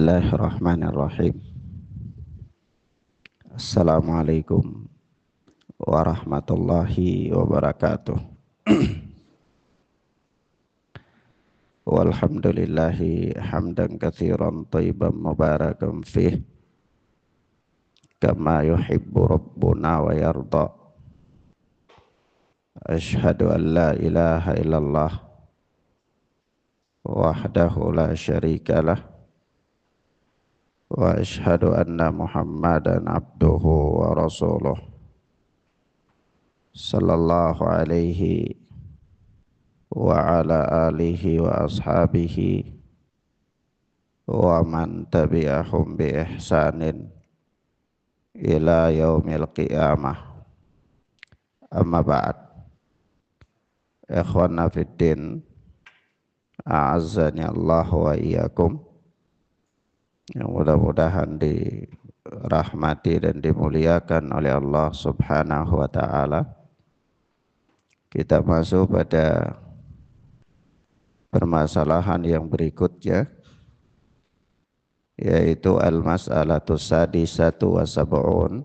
Bismillahirrahmanirrahim. Assalamualaikum warahmatullahi wabarakatuh. Walhamdulillahi hamdan katsiran thayyiban mubarakan fih kama yuhibbu rabbuna wa yarda. Asyhadu an la ilaha illallah wahdahu la syarikalah wa asyhadu anna Muhammadan abduhu wa rasuluh sallallahu alaihi wa ala alihi wa ashabihi wa man tabi'ahum bi ihsanin ila yaumil qiyamah. Amma ba'd. Ikhwana fiddin, a'azzani Allah wa iyyakum. Yang mudah-mudahan dirahmati dan dimuliakan oleh Allah Subhanahu wa ta'ala. Kita masuk pada permasalahan yang berikutnya, yaitu al-mas'alatus sadisatu wa sab'un,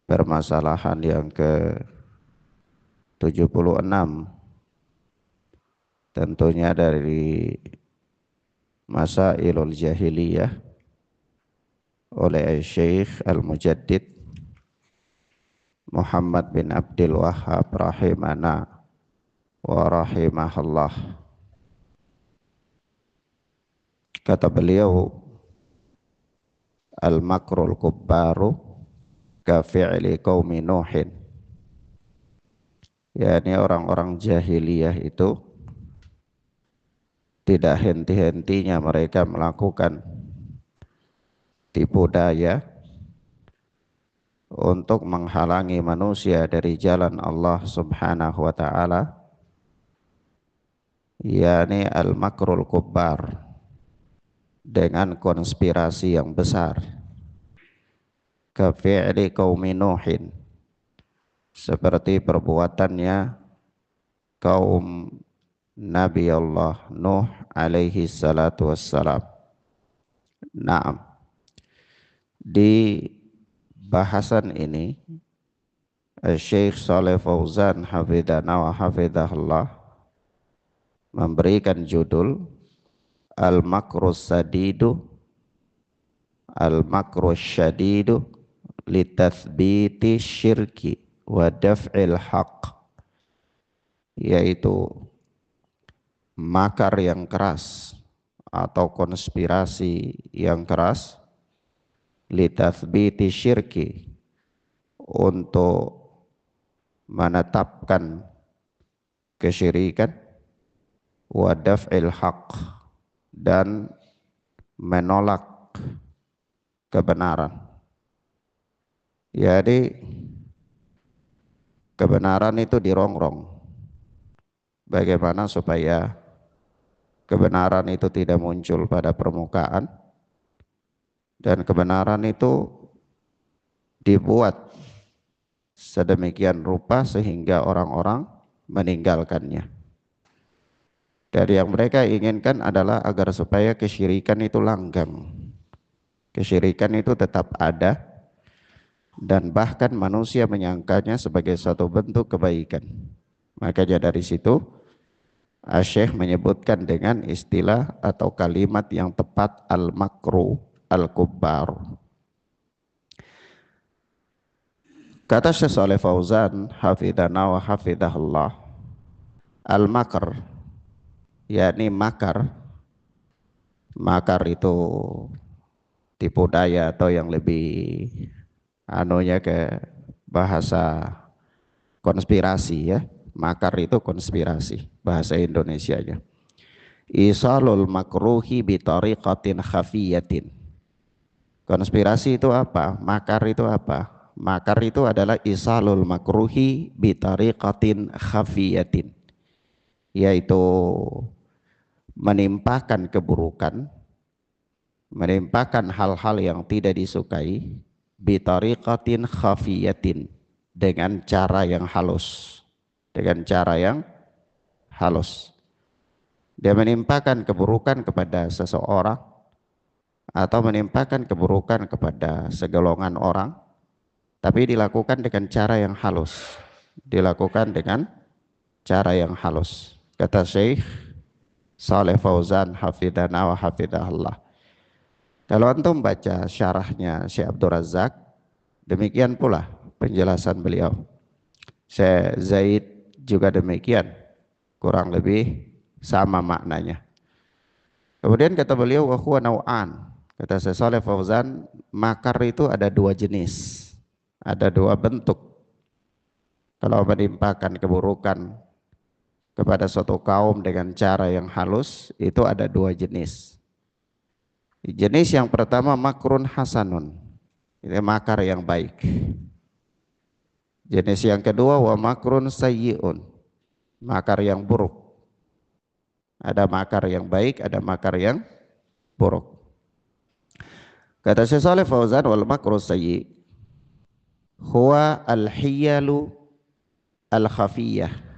permasalahan yang ke-76, tentunya dari Masailul Jahiliyah oleh Syekh Al-Mujaddid Muhammad bin Abdul Wahhab rahimana wa rahimahullah. Kata beliau, al-makrul kubbaru ka fi'li qaumi Nuhin. yakni orang-orang jahiliyah itu tidak henti-hentinya mereka melakukan tipu daya untuk menghalangi manusia dari jalan Allah Subhanahu wa ta'ala, yakni al-makrul kubbar, dengan konspirasi yang besar. Kafi'li qaumi Nuhin, seperti perbuatannya kaum Nabi Allah Nuh alaihi salatu wassalam. Naam, di bahasan ini Syekh Shalih Fauzan hafidhana wa hafidhahullah memberikan judul Al-Makrus Sadidu Al-Makrus Syadidu litathbiti syirki wa daf'il haq, yaitu makar yang keras atau konspirasi yang keras, litathbiti syirki, untuk menetapkan kesyirikan, wa daf'il haq, dan menolak kebenaran. Jadi kebenaran itu dirongrong. Bagaimana supaya kebenaran itu tidak muncul pada permukaan, dan kebenaran itu dibuat sedemikian rupa sehingga orang-orang meninggalkannya. Dari yang mereka inginkan adalah agar supaya kesyirikan itu langgeng, kesyirikan itu tetap ada, dan bahkan manusia menyangkanya sebagai suatu bentuk kebaikan. Makanya dari situ Syekh menyebutkan dengan istilah atau kalimat yang tepat al-makru al-kubbar. Kata Syekh Shalih Fauzan hafidhana wa hafidhahullah, al-makr, yakni makar. Makar itu tipu daya, atau yang lebih anunya ke bahasa konspirasi ya. Makar itu konspirasi, bahasa Indonesianya. Isalul makruhi bitariqatin khafiyatin. Konspirasi itu apa? Makar itu apa? Makar itu adalah isalul makruhi bitariqatin khafiyatin, yaitu menimpakan keburukan, menimpakan hal-hal yang tidak disukai, bitariqatin khafiyatin, dengan cara yang halus, dengan cara yang halus. Dia menimpakan keburukan kepada seseorang atau menimpakan keburukan kepada segolongan orang, tapi dilakukan dengan cara yang halus. Dilakukan dengan cara yang halus. Kata Syekh Saleh Fauzan hafidhana wa hafidhahullah. Kalau antum baca syarahnya Syekh Abdul Razak, demikian pula penjelasan beliau. Syekh Zaid juga demikian, kurang lebih sama maknanya. Kemudian kata beliau wa huwa nau'an. Kata Syekh Saleh Fauzan, makar itu ada dua jenis, ada dua bentuk. Kalau menimpakan keburukan kepada suatu kaum dengan cara yang halus, itu ada dua jenis. Jenis yang pertama makrun hasanun, ini makar yang baik. Jenis yang kedua wa makrun sayyi'un, makar yang buruk. Ada makar yang baik, ada makar yang buruk. Kata Syekh Shalih Fauzan, wal makru sayyi' huwa al-hiyalu al-khafiyah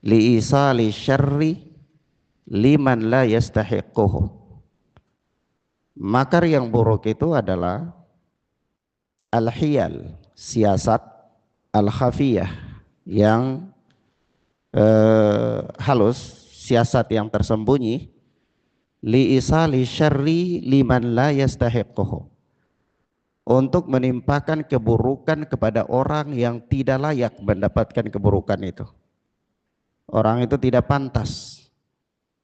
li'isali syarri liman la yastahiquhu. Makar yang buruk itu adalah al-hiyal, siasat, al-khafiyah, yang halus, siasat yang tersembunyi, li'isali syarri liman la yastahiquhu, untuk menimpakan keburukan kepada orang yang tidak layak mendapatkan keburukan itu. Orang itu tidak pantas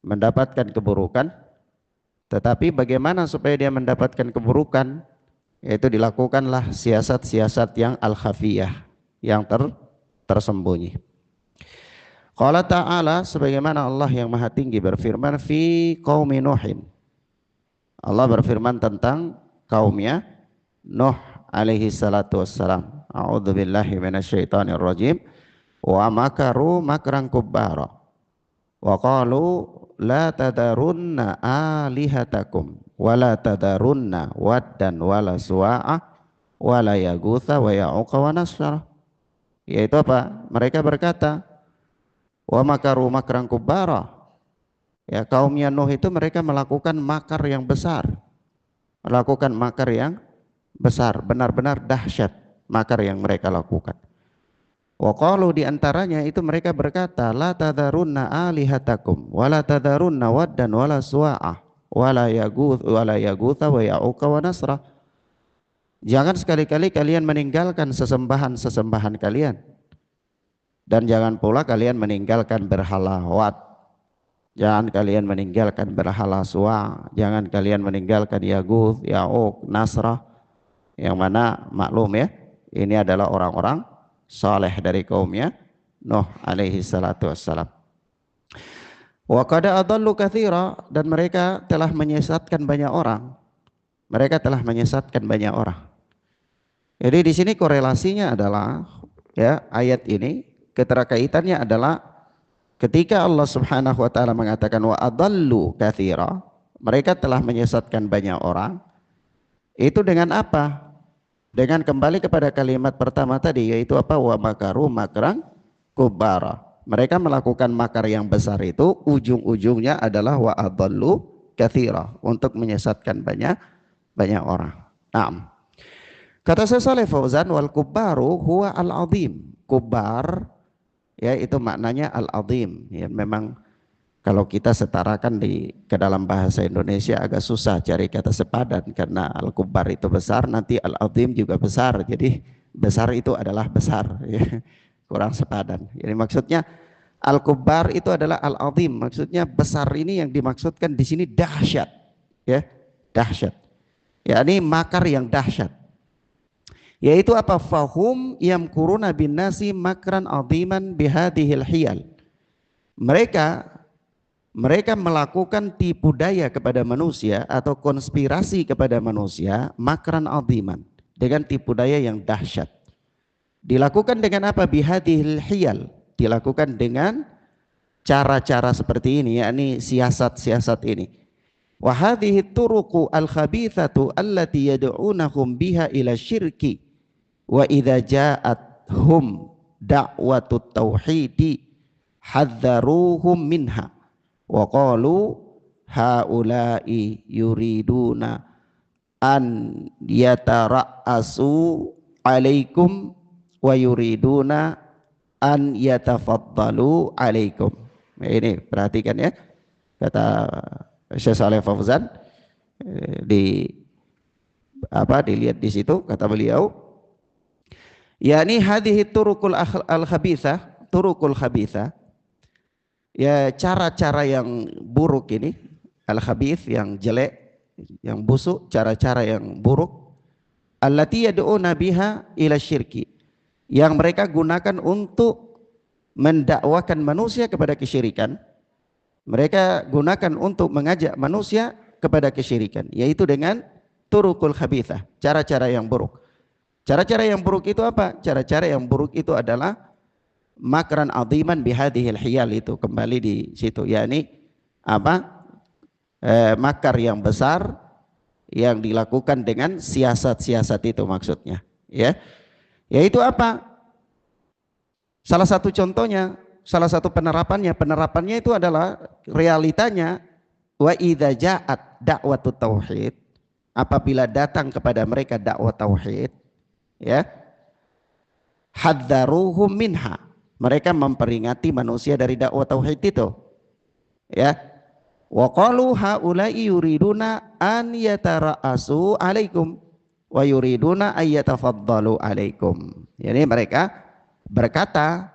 mendapatkan keburukan, tetapi bagaimana supaya dia mendapatkan keburukan? Yaitu dilakukanlah siasat-siasat yang al-khafiyah, yang tersembunyi. Qala ta'ala, sebagaimana Allah yang maha tinggi berfirman, fi qaumi Nuhin. Allah berfirman tentang kaumnya Nuh alaihi salatu wassalam. A'udzubillahi minasyaitonir rajim. Wa makaru makran kubbara. Wa qalu la tadarunna alihatakum wa la tadarunna waddan wa la suwa'a wa la yaghutha wa ya'uqa wa nasra. Yaitu apa? Mereka berkata, wa makaru makran kubbara. Ya, kaumnya Nuh itu mereka melakukan makar yang besar. Melakukan makar yang besar, benar-benar dahsyat makar yang mereka lakukan. Wa qalu, di antaranya itu mereka berkata, la tadarunna alihatakum wa la tadarunna waddan wa la suwa'a wa la yaghutha wa ya'uqa wa nasra. Jangan sekali-kali kalian meninggalkan sesembahan-sesembahan kalian, dan jangan pula kalian meninggalkan berhala Wad, jangan kalian meninggalkan berhala Suwa, jangan kalian meninggalkan Yaguth, Ya'uq, Nasra, yang mana maklum ya, ini adalah orang-orang saleh dari kaumnya Nuh alaihi salatu wassalam. Wa qad adallu katsira, dan mereka telah menyesatkan banyak orang. Mereka telah menyesatkan banyak orang. Jadi di sini korelasinya adalah ya, ayat ini keterkaitannya adalah ketika Allah Subhanahu wa taala mengatakan wa adallu katsira, mereka telah menyesatkan banyak orang. Itu dengan apa? Dengan kembali kepada kalimat pertama tadi, yaitu apa? Wa makaru makran kubara. Mereka melakukan makar yang besar itu, ujung-ujungnya adalah wa adallu katsira, untuk menyesatkan banyak orang. Naam. Kata Syekh Shalih Fauzan, wal kubbaru huwa al-azim. Kubbar ya, itu maknanya al-azim. Ya, memang kalau kita setarakan ke dalam bahasa Indonesia agak susah cari kata sepadan, karena al-kubbar itu besar, nanti al-azim juga besar. Jadi besar itu adalah besar, ya. Kurang sepadan. Jadi maksudnya al-kubbar itu adalah al-azim. Maksudnya besar ini yang dimaksudkan di sini dahsyat, ya, dahsyat. Ya, ini makar yang dahsyat. Yaitu apa? Fahum yamkuruna bin nasi makran aziman bihadihil hiyal. Mereka melakukan tipu daya kepada manusia atau konspirasi kepada manusia, makran aziman, dengan tipu daya yang dahsyat. Dilakukan dengan apa? Bihadihil hiyal, dilakukan dengan cara-cara seperti ini, yakni siasat-siasat ini. Wa hadhihi turuqu al-khabithatu allati yad'unahum biha ila syirki wa idza ja'athum da'watut tauhidi hadzaruhum minha wa qalu haula'i yuriduna an yatara'asu alaikum wa yuriduna an yatafaddalu alaikum. Nah, ini perhatikan ya, kata Syekh Shalih Fauzan, dilihat di situ kata beliau, yakni hadhihi turukul al-khabithah, turukul khabithah, ya cara-cara yang buruk ini, al-khabith yang jelek, yang busuk, cara-cara yang buruk, allati yad'una biha ila syirki, yang mereka gunakan untuk mendakwakan manusia kepada kesyirikan. Mereka gunakan untuk mengajak manusia kepada kesyirikan, yaitu dengan turukul khabithah, cara-cara yang buruk. Cara-cara yang buruk itu apa? Cara-cara yang buruk itu adalah makran aziman bihadhil hiyal, itu kembali di situ, yakni apa? Makar yang besar yang dilakukan dengan siasat-siasat itu maksudnya, ya. Yaitu apa? Salah satu contohnya, salah satu penerapannya itu adalah realitanya, wa idza ja'at da'watut tauhid, apabila datang kepada mereka dakwah tauhid, ya, hadzaruhum minha, mereka memperingati manusia dari dakwah tauhid itu, ya. Wa qalu haula'i yuriduna an yatara'asu alaikum wa yuriduna ay yatafaddalu alaikum. Jadi mereka berkata,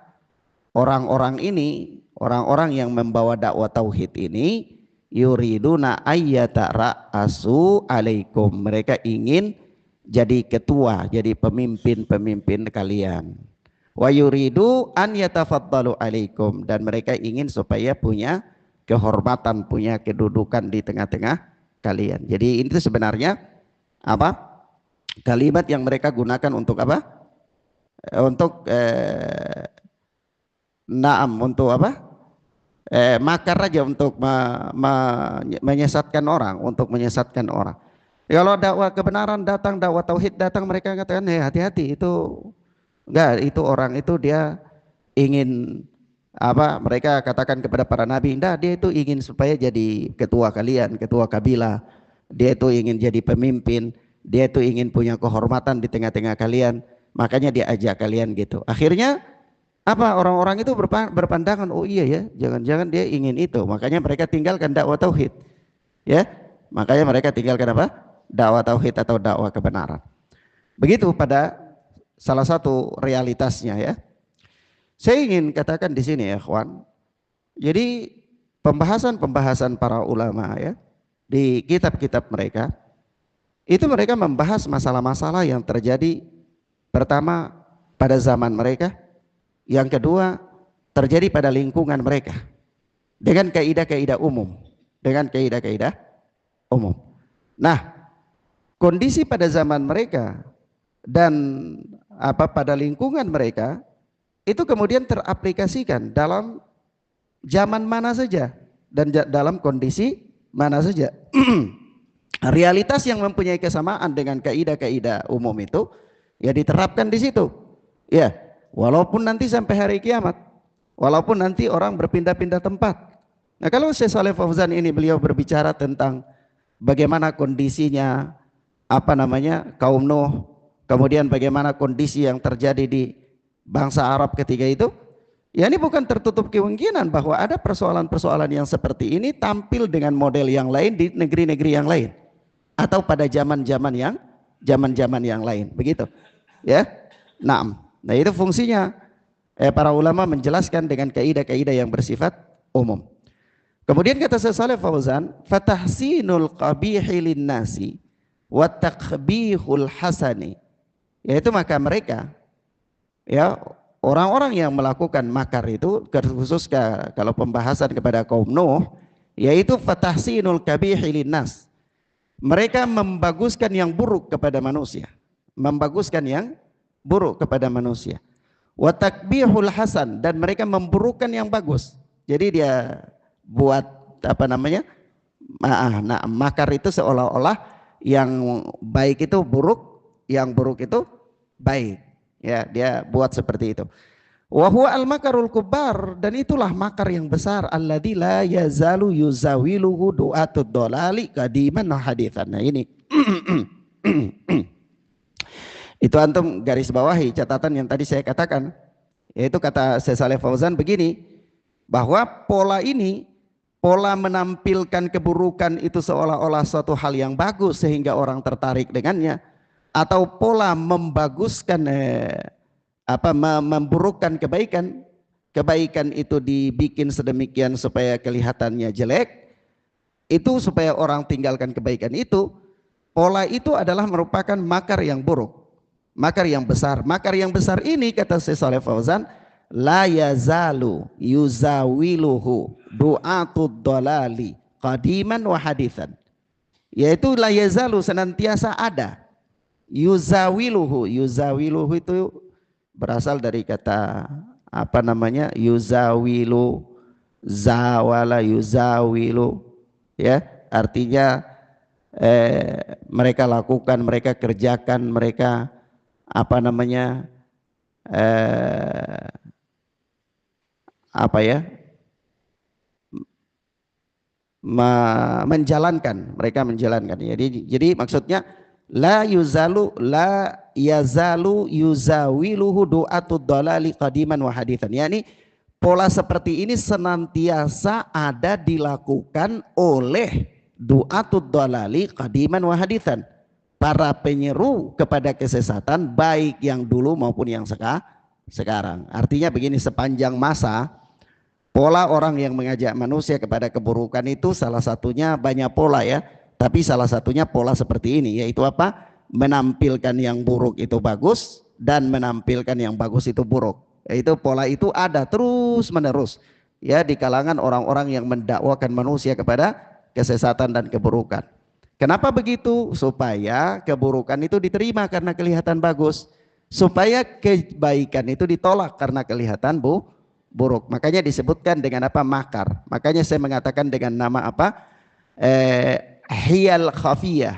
orang-orang ini, orang-orang yang membawa dakwah tauhid ini, yuriduna ay yatara'asu alaikum, mereka ingin jadi ketua, jadi pemimpin kalian. Wa yuridu an yatafaddalu alaikum, dan mereka ingin supaya punya kehormatan, punya kedudukan di tengah-tengah kalian. Jadi ini sebenarnya apa? Kalimat yang mereka gunakan untuk apa? Untuk untuk apa? Makar aja, untuk menyesatkan orang, untuk menyesatkan orang. Kalau dakwah kebenaran datang, dakwah tauhid datang, mereka katakan, hati-hati, itu enggak, itu orang itu dia ingin apa, mereka katakan kepada para nabi, enggak, dia itu ingin supaya jadi ketua kalian, ketua kabilah, dia itu ingin jadi pemimpin, dia itu ingin punya kehormatan di tengah-tengah kalian, makanya dia ajak kalian gitu. Akhirnya apa, orang-orang itu berpandangan, oh iya ya, jangan-jangan dia ingin itu, makanya mereka tinggalkan dakwah tauhid, ya, makanya mereka tinggalkan apa, dakwah tauhid atau dakwah kebenaran. Begitu pada salah satu realitasnya, ya. Saya ingin katakan di sini ya, kawan. Jadi pembahasan para ulama, ya, di kitab-kitab mereka, itu mereka membahas masalah-masalah yang terjadi, pertama pada zaman mereka, yang kedua terjadi pada lingkungan mereka, dengan kaidah-kaidah umum, umum. Nah, kondisi pada zaman mereka dan pada lingkungan mereka itu kemudian teraplikasikan dalam zaman mana saja dan dalam kondisi mana saja. Realitas yang mempunyai kesamaan dengan kaidah-kaidah umum itu ya diterapkan di situ. Ya, walaupun nanti sampai hari kiamat, walaupun nanti orang berpindah-pindah tempat. Nah, kalau Syekh Shalih Fauzan ini beliau berbicara tentang bagaimana kondisinya kaum Nuh, kemudian bagaimana kondisi yang terjadi di bangsa Arab ketika itu, ya ini bukan tertutup kemungkinan bahwa ada persoalan-persoalan yang seperti ini tampil dengan model yang lain di negeri-negeri yang lain atau pada zaman-zaman yang lain, begitu, ya. Nah itu fungsinya para ulama menjelaskan dengan kaidah-kaidah yang bersifat umum. Kemudian kata Syekh Shalih Fauzan, fatahsinul qabihi linnasi wa taqbihul hasani, yaitu maka mereka, ya, orang-orang yang melakukan makar itu, khusus kalau pembahasan kepada kaum Nuh, yaitu fatahsinul qabihi linnas, mereka membaguskan yang buruk kepada manusia, wa takbihul hasan, dan mereka memburukkan yang bagus. Jadi dia buat makar itu seolah-olah yang baik itu buruk, yang buruk itu baik, ya, dia buat seperti itu. Wa huwa al-makarul kubar, dan itulah makar yang besar, alladzi la yazalu yuzawiluhu du'atud dolali qadiman haditsan. Nah ini Itu antum garis bawahi catatan yang tadi saya katakan, yaitu kata Syekh Shalih Fauzan begini, bahwa pola ini, pola menampilkan keburukan itu seolah-olah suatu hal yang bagus sehingga orang tertarik dengannya, atau pola membaguskan memburukkan kebaikan, kebaikan itu dibikin sedemikian supaya kelihatannya jelek, itu supaya orang tinggalkan kebaikan itu. Pola itu adalah merupakan makar yang buruk, makar yang besar. Makar yang besar ini kata Syekh Shalih Fauzan, la yazalu yuzawiluhu du'atud dolali qadiman wa hadithan, yaitu la yazalu senantiasa ada, yuzawiluhu, yuzawiluhu itu berasal dari kata yuzawilu, zawala yuzawilu, ya, artinya mereka lakukan, mereka kerjakan, mereka menjalankan, mereka menjalankan. Jadi maksudnya la yazalu yuzawiluhu du'atud dalali qadiman wa hadithan, yakni pola seperti ini senantiasa ada dilakukan oleh du'atud dalali qadiman wa hadithan, para penyeru kepada kesesatan baik yang dulu maupun yang sekarang. Artinya begini, sepanjang masa pola orang yang mengajak manusia kepada keburukan itu salah satunya, banyak pola ya, tapi salah satunya pola seperti ini, yaitu apa? Menampilkan yang buruk itu bagus dan menampilkan yang bagus itu buruk. Yaitu pola itu ada terus menerus ya di kalangan orang-orang yang mendakwakan manusia kepada kesesatan dan keburukan. Kenapa begitu? Supaya keburukan itu diterima karena kelihatan bagus, supaya kebaikan itu ditolak karena kelihatan buruk. Makanya disebutkan dengan apa? Makar. Makanya saya mengatakan dengan nama apa? Hiyal khafiyah,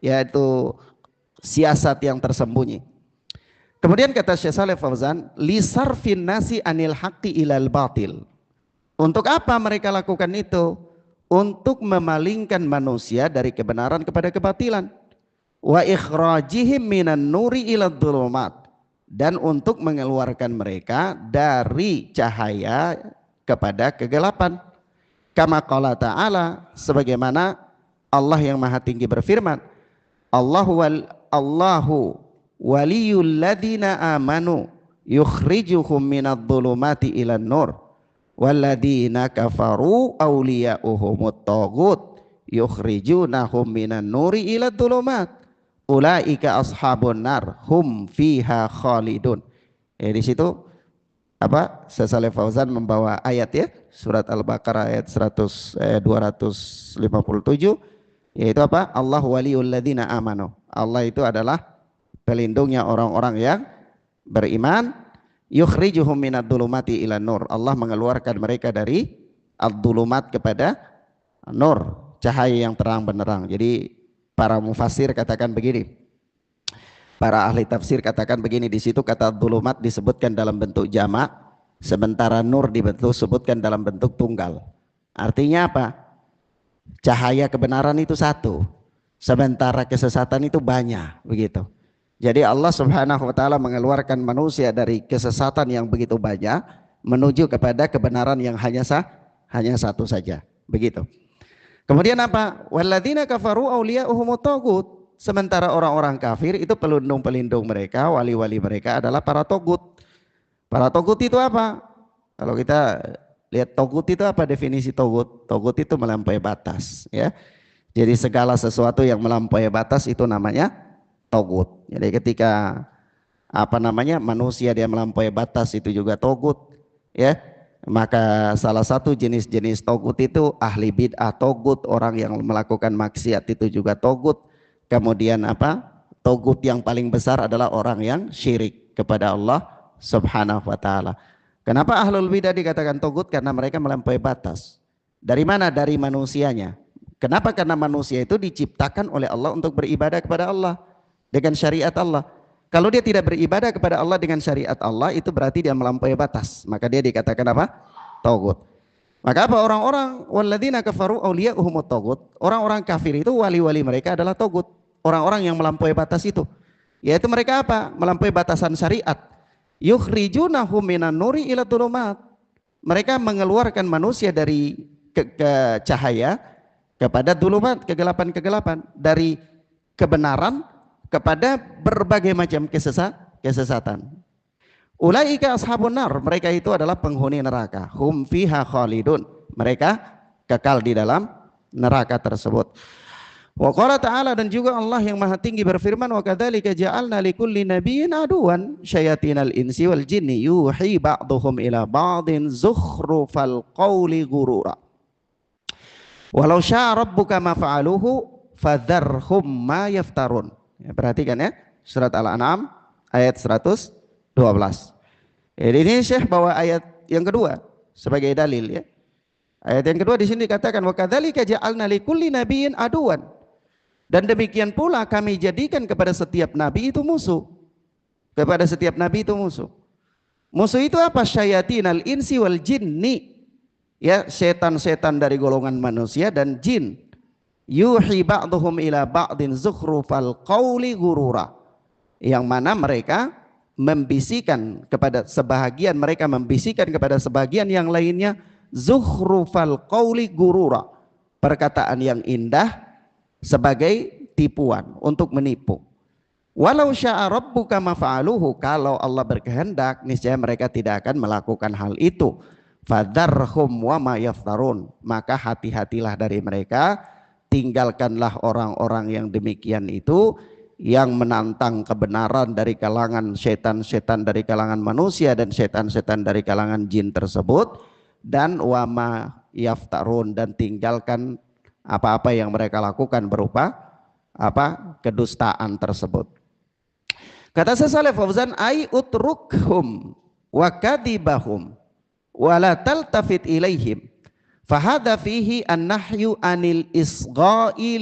yaitu siasat yang tersembunyi. Kemudian kata Syekh Shalih Fauzan, lisarfin nasi anil haqqi ilal batil. Untuk apa mereka lakukan itu? Untuk memalingkan manusia dari kebenaran kepada kebatilan, wa ikhrajihim minan nuri ila dhulumat, dan untuk mengeluarkan mereka dari cahaya kepada kegelapan. Kama qala ta'ala, sebagaimana Allah yang maha tinggi berfirman, Allahu waliyul ladina amanu yukhrijuhum minadh dhulumati ilan nur walladzina kafaru awliya'uhumut taghut yukhrijunahum minan nuri ila dhulumat ulaika ashabun nar hum fiha khalidun. Di situ Syekh Shalih Fauzan membawa ayat ya, surat Al-Baqarah ayat 257, yaitu apa? Allah waliyul ladzina amanu. Allah itu adalah pelindungnya orang-orang yang beriman. Yukhrijuhum minadh dhulumati ila nur. Allah mengeluarkan mereka dari ad-dhulumat kepada nur, cahaya yang terang benderang. Jadi para mufassir katakan begini, para ahli tafsir katakan begini, di situ kata dhulumat disebutkan dalam bentuk jamak, sementara nur disebutkan dalam bentuk tunggal. Artinya apa? Cahaya kebenaran itu satu, sementara kesesatan itu banyak, begitu. Jadi Allah Subhanahu wa taala mengeluarkan manusia dari kesesatan yang begitu banyak menuju kepada kebenaran yang hanya satu saja, begitu. Kemudian apa? Walladzina kafaru awliya'uhumut taghut. Sementara orang-orang kafir itu pelindung-pelindung mereka, wali-wali mereka adalah para togut. Para togut itu apa? Kalau kita lihat togut itu apa definisi togut? Togut itu melampaui batas, ya. Jadi segala sesuatu yang melampaui batas itu namanya togut. Jadi ketika manusia dia melampaui batas itu juga togut, ya. Maka salah satu jenis-jenis togut itu ahli bid'ah togut, orang yang melakukan maksiat itu juga togut. Kemudian togut yang paling besar adalah orang yang syirik kepada Allah Subhanahu wa taala. Kenapa ahlul bidah dikatakan togut? Karena mereka melampaui batas. Dari mana? Dari manusianya. Kenapa? Karena manusia itu diciptakan oleh Allah untuk beribadah kepada Allah dengan syariat Allah. Kalau dia tidak beribadah kepada Allah dengan syariat Allah, itu berarti dia melampaui batas. Maka dia dikatakan apa? Taghut. Maka apa? Orang-orang walladzina kafaru awliya'uhumut taghut. Orang-orang kafir itu wali-wali mereka adalah taghut. orang-orang yang melampaui batas itu. Yaitu mereka apa? Melampaui batasan syariat. Yukhrijunahum minan nuri ila dhulumat. Mereka mengeluarkan manusia dari ke cahaya kepada dhulumat, kegelapan-kegelapan, dari kebenaran kepada berbagai macam kesesatan. Ulaika ashabun nar, mereka itu adalah penghuni neraka. Hum fiha khalidun, mereka kekal di dalam neraka tersebut. Wa qala ta'ala, dan juga Allah yang maha tinggi berfirman, wa kadzalika ja'alna likulli nabiyyin aduwan syayatinal insi wal jinni yuhi ba'dhum ila ba'din zukhrufal qawli ghurura. Walau syaa rabbuka ma fa'aluhu fadharhum ma yaftarun. Ya, perhatikan ya, surat Al-An'am ayat 112. Jadi ini Syekh bawa ayat yang kedua sebagai dalil ya. Ayat yang kedua di sini dikatakan wa kadzalika ja'alna likulli nabiyyin aduwan. Dan demikian pula kami jadikan kepada setiap nabi itu musuh. Kepada setiap nabi itu musuh. Musuh itu apa? Syayatinal insi wal jinni. Ya, setan-setan dari golongan manusia dan jin. Yuhi ba'dhum ila ba'din zukhrufal qawli ghurura. Yang mana mereka membisikkan kepada sebahagian, mereka membisikkan kepada sebagian yang lainnya zukhrufal qawli ghurura, perkataan yang indah sebagai tipuan untuk menipu. Walau syaa rabbuka ma fa'aluhu, kalau Allah berkehendak niscaya mereka tidak akan melakukan hal itu. Fadharhum wa ma yaftarun, maka hati-hatilah dari mereka, tinggalkanlah orang-orang yang demikian itu, yang menantang kebenaran dari kalangan setan-setan dari kalangan manusia dan setan-setan dari kalangan jin tersebut, dan wa ma yaftarun, dan tinggalkan apa-apa yang mereka lakukan berupa apa? Kedustaan tersebut. Kata Syaikh Fauzan, ai utrukhum wa kadibahum wala taltafit ilaihim fahadha fihi an-nahyu anil isgha'i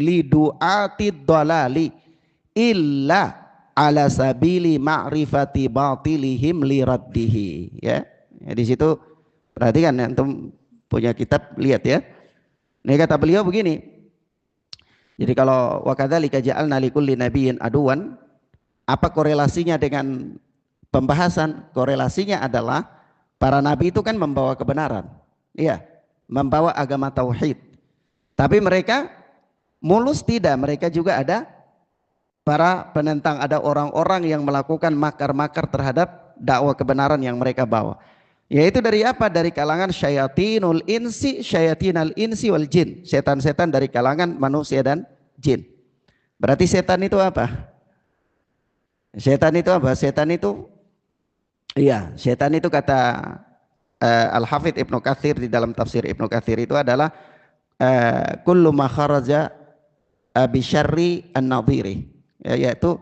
lidu'ati dhalali illa ala sabili ma'rifati batilihim liraddihi. Ya, di situ perhatikan ya, antum punya kitab lihat ya. Ini kata beliau begini. Jadi kalau wa kadzalika ja'alna likulli nabiyyin aduwan, apa korelasinya dengan pembahasan? Korelasinya adalah para nabi itu kan membawa kebenaran. Iya, membawa agama tauhid. Tapi mereka mulus tidak, mereka juga ada para penentang, ada orang-orang yang melakukan makar-makar terhadap dakwah kebenaran yang mereka bawa. Yaitu dari apa? Dari kalangan syayatinul insi, syayatinal insi wal jin, setan-setan dari kalangan manusia dan jin. Berarti setan itu apa? Setan itu apa? Setan itu, iya, setan itu kata Al-Hafidh Ibnu Katsir di dalam tafsir Ibnu Katsir itu adalah kullu ma kharaja bi syarri an-nadhiri, yaitu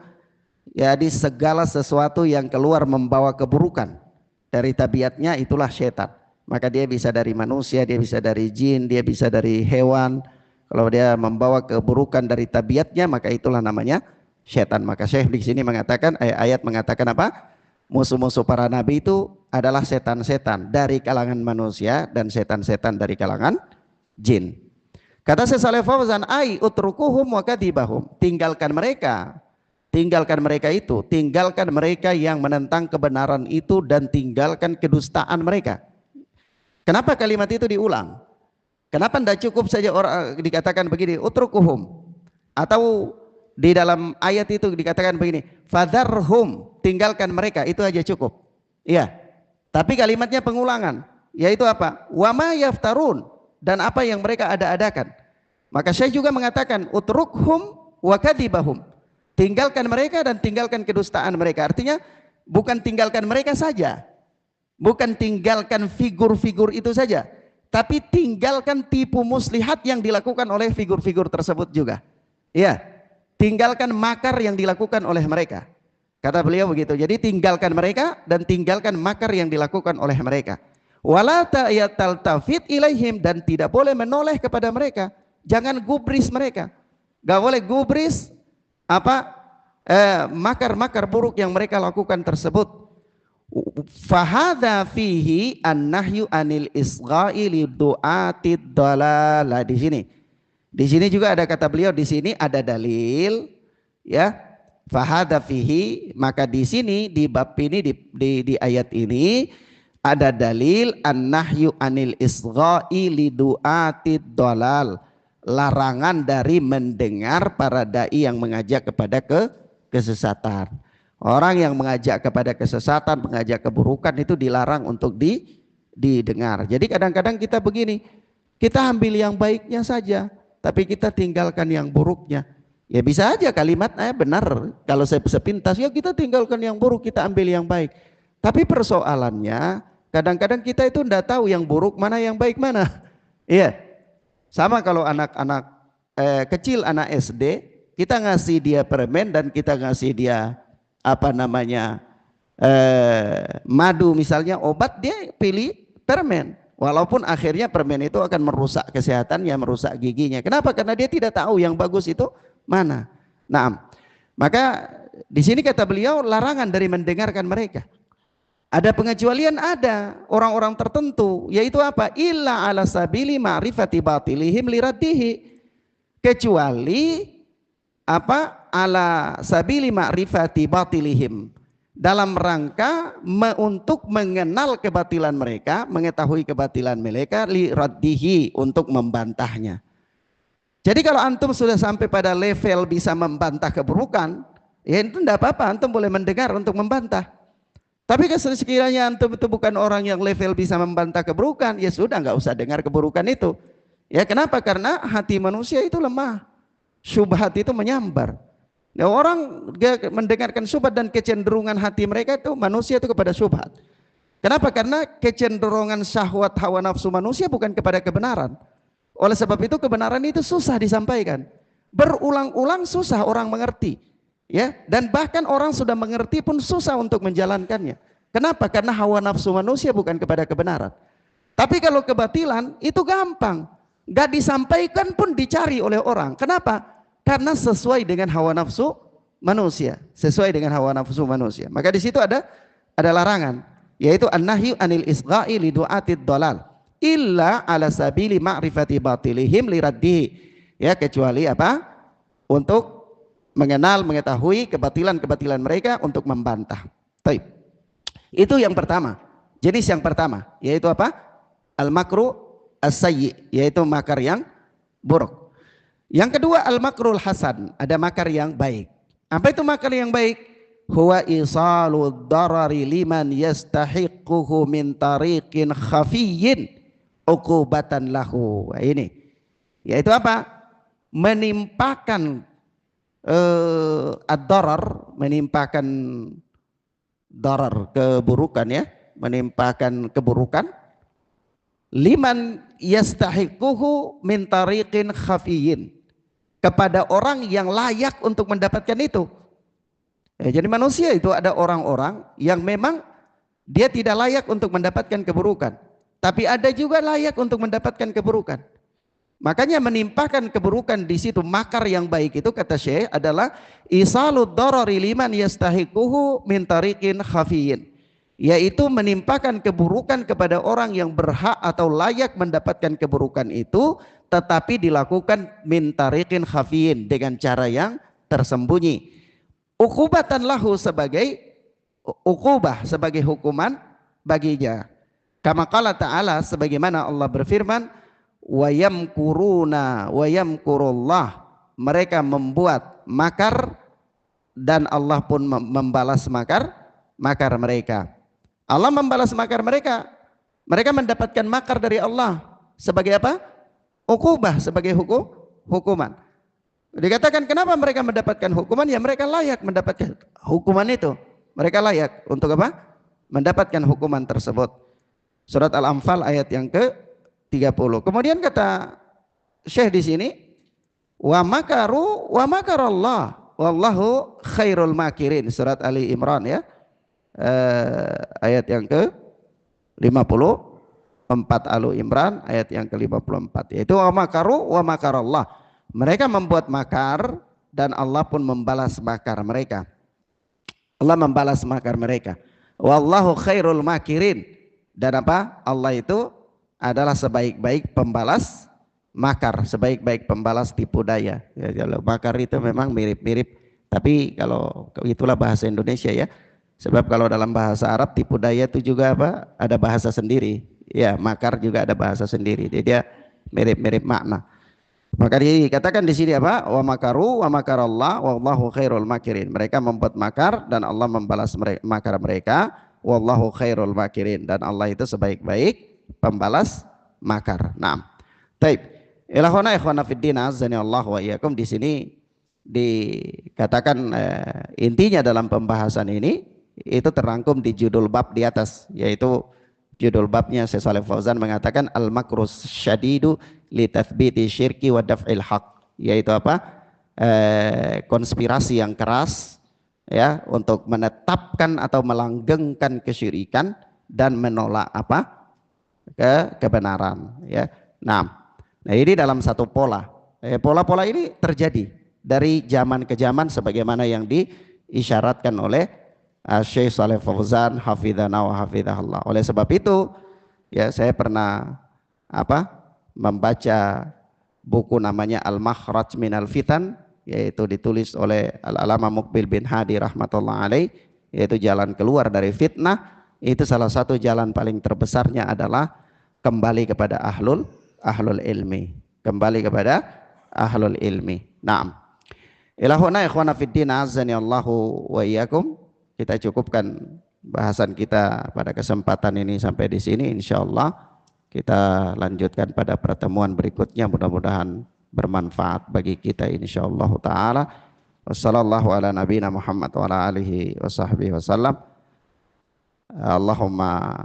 jadi segala sesuatu yang keluar membawa keburukan dari tabiatnya, itulah setan. Maka dia bisa dari manusia, dia bisa dari jin, dia bisa dari hewan. Kalau dia membawa keburukan dari tabiatnya, maka itulah namanya setan. Maka Syekh di sini mengatakan, ayat mengatakan apa? Musuh-musuh para nabi itu adalah setan-setan dari kalangan manusia dan setan-setan dari kalangan jin. Kata Syekh Shalih Fauzan, ai utrukuhum wa kadibahum, tinggalkan mereka. Tinggalkan mereka itu, tinggalkan mereka yang menentang kebenaran itu, dan tinggalkan kedustaan mereka. Kenapa kalimat itu diulang? Kenapa tidak cukup saja orang dikatakan begini, utrukuhum, atau di dalam ayat itu dikatakan begini, fadharhum, tinggalkan mereka, itu aja cukup. Iya. Tapi kalimatnya pengulangan, yaitu apa? Wa ma yaftarun, dan apa yang mereka ada-adakan. Maka saya juga mengatakan utrukhum wa kadibahum, tinggalkan mereka dan tinggalkan kedustaan mereka. Artinya bukan tinggalkan mereka saja, bukan tinggalkan figur-figur itu saja, tapi tinggalkan tipu muslihat yang dilakukan oleh figur-figur tersebut juga. Ya, tinggalkan makar yang dilakukan oleh mereka. Kata beliau begitu. Jadi tinggalkan mereka dan tinggalkan makar yang dilakukan oleh mereka. Wala ta'yataltafit ilaihim, dan tidak boleh menoleh kepada mereka. Jangan gubris mereka. Gak boleh gubris makar-makar buruk yang mereka lakukan tersebut. Fahadha fihi an-nahyu anil isgha'i li du'atid dalalah. Di sini Di sini juga ada kata beliau, di sini ada dalil ya, fahadha fihi, maka di sini di bab ini di ayat ini ada dalil an-nahyu anil isgha'i li du'atid dhalal, larangan dari mendengar para dai yang mengajak kepada kesesatan. Orang yang mengajak kepada kesesatan, mengajak keburukan itu dilarang untuk didengar. Jadi kadang-kadang kita begini, kita ambil yang baiknya saja, tapi kita tinggalkan yang buruknya. Ya bisa aja kalimatnya benar, kalau saya sepintas ya kita tinggalkan yang buruk, kita ambil yang baik. Tapi persoalannya kadang-kadang kita itu tidak tahu yang buruk mana, yang baik mana. Iya, sama kalau anak-anak kecil, anak SD, kita ngasih dia permen dan kita ngasih dia apa namanya madu misalnya, obat, dia pilih permen. Walaupun akhirnya permen itu akan merusak kesehatannya, merusak giginya. Kenapa? Karena dia tidak tahu yang bagus itu mana. Nah, maka di sini kata beliau larangan dari mendengarkan mereka. Ada pengecualian, ada orang-orang tertentu, yaitu apa? Illa ala sabili ma'rifati batilihim liraddihi. Kecuali apa? Ala sabili ma'rifati batilihim, dalam rangka untuk mengenal kebatilan mereka, mengetahui kebatilan mereka, liraddihi, untuk membantahnya. Jadi kalau antum sudah sampai pada level bisa membantah keburukan, ya itu tidak apa-apa, antum boleh mendengar untuk membantah. Tapi sekiranya antum itu bukan orang yang level bisa membantah keburukan, ya sudah, nggak usah dengar keburukan itu. Ya kenapa? Karena hati manusia itu lemah, syubhat itu menyambar. Ya, orang mendengarkan syubhat dan kecenderungan hati mereka itu, manusia itu kepada syubhat. Kenapa? Karena kecenderungan syahwat hawa nafsu manusia bukan kepada kebenaran. Oleh sebab itu kebenaran itu susah disampaikan. Berulang-ulang susah orang mengerti. Ya, dan bahkan orang sudah mengerti pun susah untuk menjalankannya. Kenapa? Karena hawa nafsu manusia bukan kepada kebenaran. Tapi kalau kebatilan itu gampang, gak disampaikan pun dicari oleh orang. Kenapa? Karena sesuai dengan hawa nafsu manusia, sesuai dengan hawa nafsu manusia. Maka di situ ada larangan, yaitu an-nahyu anil isgha'i li du'atid dhalal illa ala sabili ma'rifati batilihim liraddihi. Ya, kecuali apa? Untuk mengenal, mengetahui kebatilan-kebatilan mereka, untuk membantah. Taib. Itu yang pertama. Jenis yang pertama, yaitu apa? Al-makru as-sayyi, yaitu makar yang buruk. Yang kedua, al-makrul hasan, ada makar yang baik. Apa itu makar yang baik? Huwa isalu darari liman yastahiquhu min tariqin khafiyyin uqubatan lahu. Ini yaitu apa? Menimpakan ad-darar, menimpakan darar, keburukan, ya, menimpakan keburukan, liman yastahiquhu min tariqin khafiyyin, kepada orang yang layak untuk mendapatkan itu. Jadi manusia itu ada orang-orang yang memang dia tidak layak untuk mendapatkan keburukan, tapi ada juga layak untuk mendapatkan keburukan. Makanya menimpakan keburukan di situ, makar yang baik itu kata Syekh adalah isalud darari liman yastahiquhu min tariqin khafiyyin, yaitu menimpakan keburukan kepada orang yang berhak atau layak mendapatkan keburukan itu, tetapi dilakukan min tariqin khafiyyin, dengan cara yang tersembunyi. Uqubatan lahu, sebagai uqubah, sebagai hukuman baginya. Kama qala ta'ala, sebagaimana Allah berfirman, wa yamkuruna wa yamkurullah, mereka membuat makar dan Allah pun membalas makar mereka. Allah membalas makar mereka. Mereka mendapatkan makar dari Allah sebagai apa? Uqubah, sebagai hukuman. Dikatakan kenapa mereka mendapatkan hukuman? Ya mereka layak mendapatkan hukuman itu. Mereka layak untuk apa? Mendapatkan hukuman tersebut. Surat Al-Anfal ayat yang ke-30. Kemudian kata Syekh di sini, wa makaru wa makarallah wallahu khairul makirin. Surat Ali Imran, ya. Ayat yang ke-54, Alu Imran ayat yang ke-54, yaitu wa makaru wa makarallah. Mereka membuat makar dan Allah pun membalas makar mereka. Allah membalas makar mereka. Wallahu khairul makirin, dan apa? Allah itu adalah sebaik-baik pembalas makar, sebaik-baik pembalas tipu daya. Ya, kalau makar itu memang mirip-mirip, tapi kalau itulah bahasa Indonesia ya. Sebab kalau dalam bahasa Arab tipu daya itu juga apa? Ada bahasa sendiri. Ya, makar juga ada bahasa sendiri. Jadi dia mirip-mirip makna. Maka dikatakan di sini apa? Wa makaru wa makarallah wallahu khairul makirin. Mereka membuat makar dan Allah membalas makar mereka. Wallahu khairul makirin, dan Allah itu sebaik-baik pembalas makar. Nah, taib. Ilahuna ikhwana fiddin azani Allah wa iyyakum, di sini dikatakan intinya dalam pembahasan ini itu terangkum di judul bab di atas, yaitu judul babnya Syekh Shalih Fauzan mengatakan al-makrus syadidu li tathbiti syirki wa daf'il haq, yaitu apa? Konspirasi yang keras ya untuk menetapkan atau melanggengkan kesyirikan dan menolak apa? Kebenaran ya. Nah, ini dalam satu pola. Pola-pola ini terjadi dari zaman ke zaman sebagaimana yang diisyaratkan oleh Syekh Shalih Fauzan hafizana wa hafizahullah. Oleh sebab itu ya saya pernah membaca buku namanya Al-Makhraj Minal Fitan, yaitu ditulis oleh Al-Alama Muqbil bin Hadi rahmatullah alaih, yaitu jalan keluar dari fitnah. Itu salah satu jalan paling terbesarnya adalah kembali kepada ahlul ilmi, kembali kepada ahlul ilmi. Naam. Ilahuna ikhwana fiddin azani Allahu wa iyyakum. Kita cukupkan bahasan kita pada kesempatan ini sampai di sini. Insyaallah kita lanjutkan pada pertemuan berikutnya, mudah-mudahan bermanfaat bagi kita insyaallah taala. Wassallallahu ala nabiyina Muhammad wa ala alihi wa sahbihi wasallam. Allahumma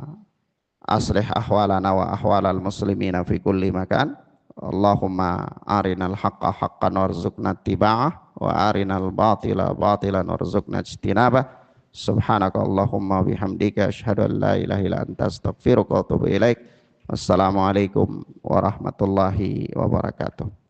aslih ahwalana wa ahwalal muslimina fi kulli makan. Allahumma arinal haqqa haqqan warzuqna ittiba'ah wa arinal batila batilan warzuqna ijtinabah. Subhanaka Allahumma bihamdika asyhadu an la ilaha illa anta astaghfiruka wa atubu ilaik. Wassalamualaikum warahmatullahi wabarakatuh.